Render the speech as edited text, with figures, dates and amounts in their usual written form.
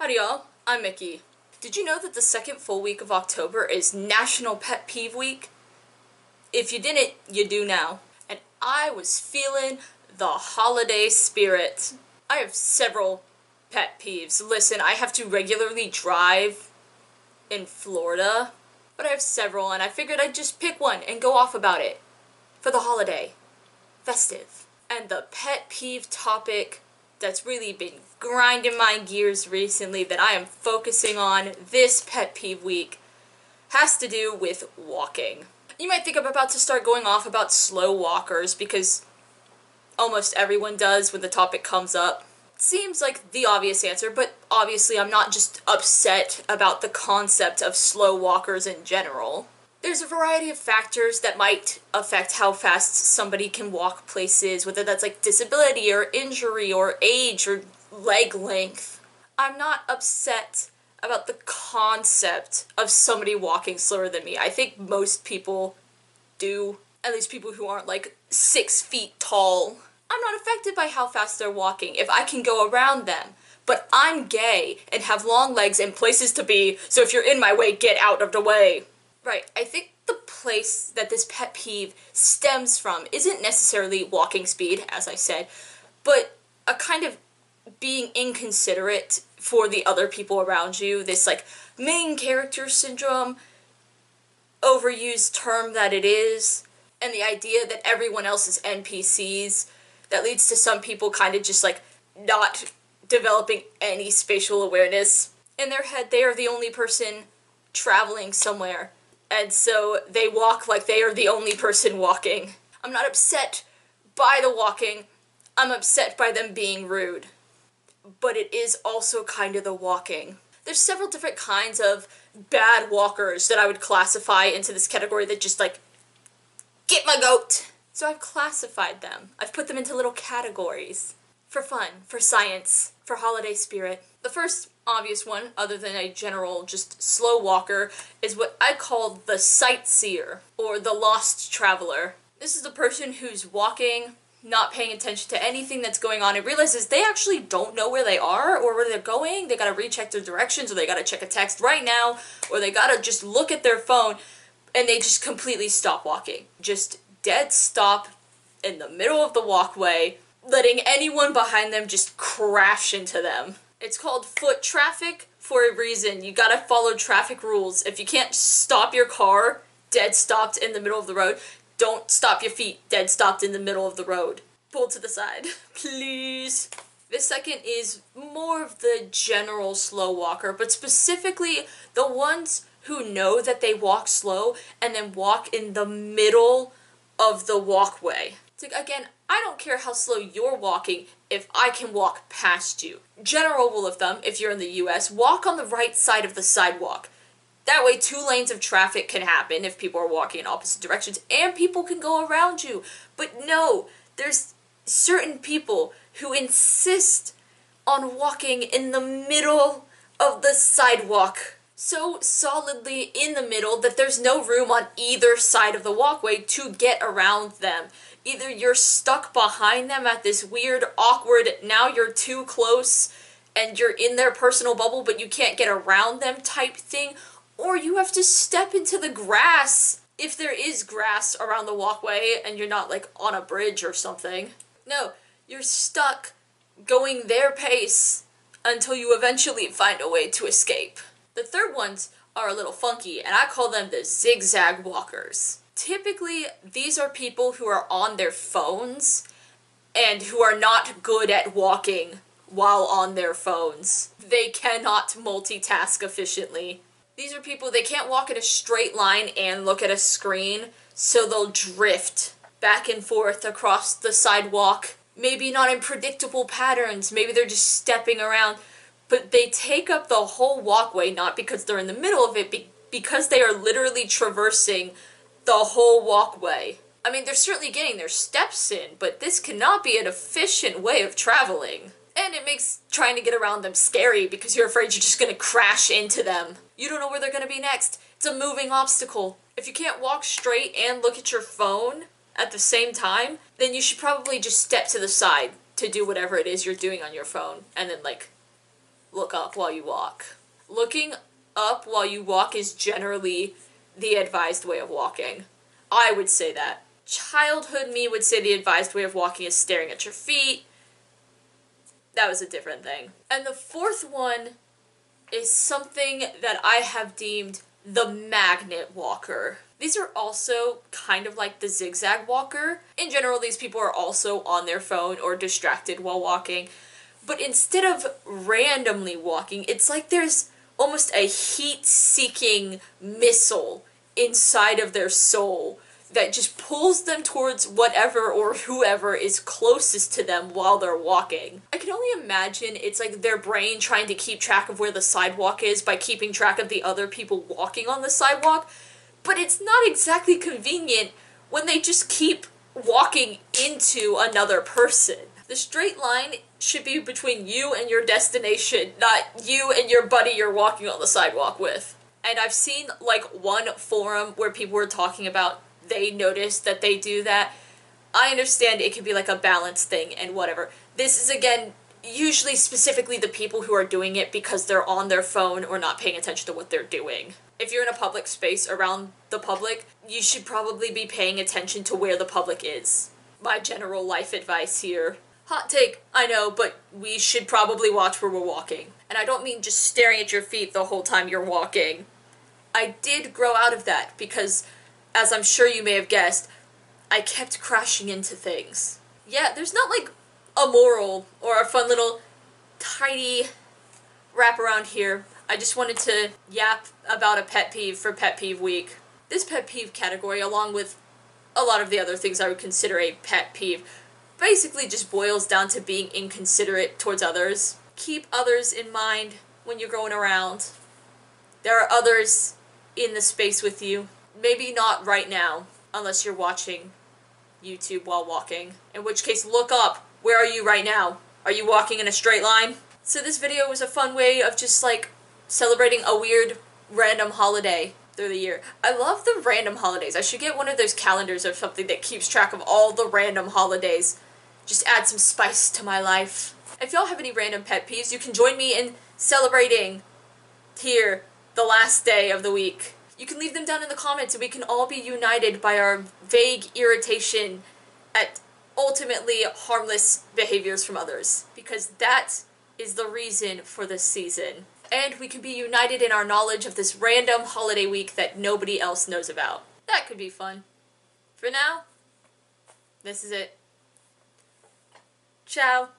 Howdy y'all, I'm Mickey. Did you know that the second full week of October is National Pet Peeve Week? If you didn't, you do now. And I was feeling the holiday spirit. I have several pet peeves. Listen, I have to regularly drive in Florida, but I have several and I figured I'd just pick one and go off about it for the holiday. Festive. And the pet peeve topic that's really been grinding my gears recently that I am focusing on this pet peeve week has to do with walking. You might think I'm about to start going off about slow walkers because almost everyone does when the topic comes up. It seems like the obvious answer, but obviously I'm not just upset about the concept of slow walkers in general. There's a variety of factors that might affect how fast somebody can walk places, whether that's like disability or injury or age or leg length. I'm not upset about the concept of somebody walking slower than me. I think most people do, at least people who aren't like 6 feet tall. I'm not affected by how fast they're walking if I can go around them. But I'm gay and have long legs and places to be, so if you're in my way, get out of the way. Right, I think the place that this pet peeve stems from isn't necessarily walking speed, as I said, but a kind of being inconsiderate for the other people around you, this like main character syndrome, overused term that it is, and the idea that everyone else is NPCs, that leads to some people kind of just like not developing any spatial awareness. In their head, they are the only person traveling somewhere. And so they walk like they are the only person walking. I'm not upset by the walking, I'm upset by them being rude. But it is also kind of the walking. There's several different kinds of bad walkers that I would classify into this category that just like, get my goat! So I've classified them. I've put them into little categories. For fun, for science, for holiday spirit. The first obvious one, other than a general just slow walker, is what I call the sightseer, or the lost traveler. This is a person who's walking, not paying attention to anything that's going on, and realizes they actually don't know where they are, or where they're going. They gotta recheck their directions, or they gotta check a text right now, or they gotta just look at their phone, and they just completely stop walking. Just dead stop in the middle of the walkway, letting anyone behind them just crash into them. It's called foot traffic for a reason. You gotta follow traffic rules. If you can't stop your car, dead stopped in the middle of the road, don't stop your feet dead stopped in the middle of the road. Pull to the side, please. The second is more of the general slow walker, but specifically the ones who know that they walk slow and then walk in the middle of the walkway. It's like, again, I don't care how slow you're walking if I can walk past you. General rule of thumb, if you're in the US, walk on the right side of the sidewalk. That way 2 lanes of traffic can happen if people are walking in opposite directions, and people can go around you. But no, there's certain people who insist on walking in the middle of the sidewalk. So solidly in the middle that there's no room on either side of the walkway to get around them. Either you're stuck behind them at this weird, awkward, now you're too close and you're in their personal bubble but you can't get around them type thing, or you have to step into the grass if there is grass around the walkway and you're not like on a bridge or something. No, you're stuck going their pace until you eventually find a way to escape. The third ones are a little funky, and I call them the zigzag walkers. Typically, these are people who are on their phones and who are not good at walking while on their phones. They cannot multitask efficiently. These are people, they can't walk in a straight line and look at a screen, so they'll drift back and forth across the sidewalk. Maybe not in predictable patterns, maybe they're just stepping around. But they take up the whole walkway, not because they're in the middle of it, because they are literally traversing the whole walkway. I mean, they're certainly getting their steps in, but this cannot be an efficient way of traveling. And it makes trying to get around them scary because you're afraid you're just gonna crash into them. You don't know where they're gonna be next. It's a moving obstacle. If you can't walk straight and look at your phone at the same time, then you should probably just step to the side to do whatever it is you're doing on your phone, and then like look up while you walk. Looking up while you walk is generally the advised way of walking. I would say that. Childhood me would say the advised way of walking is staring at your feet. That was a different thing. And the fourth one is something that I have deemed the magnet walker. These are also kind of like the zigzag walker. In general, these people are also on their phone or distracted while walking. But instead of randomly walking, it's like there's almost a heat-seeking missile inside of their soul that just pulls them towards whatever or whoever is closest to them while they're walking. I can only imagine it's like their brain trying to keep track of where the sidewalk is by keeping track of the other people walking on the sidewalk, but it's not exactly convenient when they just keep walking into another person. The straight line should be between you and your destination, not you and your buddy you're walking on the sidewalk with. And I've seen like one forum where people were talking about they noticed that they do that. I understand it can be like a balance thing and whatever. This is, again, usually specifically the people who are doing it because they're on their phone or not paying attention to what they're doing. If you're in a public space around the public, you should probably be paying attention to where the public is. My general life advice here. Hot take, I know, but we should probably watch where we're walking. And I don't mean just staring at your feet the whole time you're walking. I did grow out of that because, as I'm sure you may have guessed, I kept crashing into things. Yeah, there's not like a moral or a fun little tidy wraparound here. I just wanted to yap about a pet peeve for Pet Peeve Week. This pet peeve category, along with a lot of the other things I would consider a pet peeve, basically just boils down to being inconsiderate towards others. Keep others in mind when you're going around. There are others in the space with you. Maybe not right now, unless you're watching YouTube while walking. In which case, look up. Where are you right now? Are you walking in a straight line? So this video was a fun way of just like celebrating a weird random holiday through the year. I love the random holidays. I should get one of those calendars or something that keeps track of all the random holidays. Just add some spice to my life. If y'all have any random pet peeves, you can join me in celebrating here the last day of the week. You can leave them down in the comments and we can all be united by our vague irritation at ultimately harmless behaviors from others. Because that is the reason for this season. And we can be united in our knowledge of this random holiday week that nobody else knows about. That could be fun. For now, this is it. Ciao.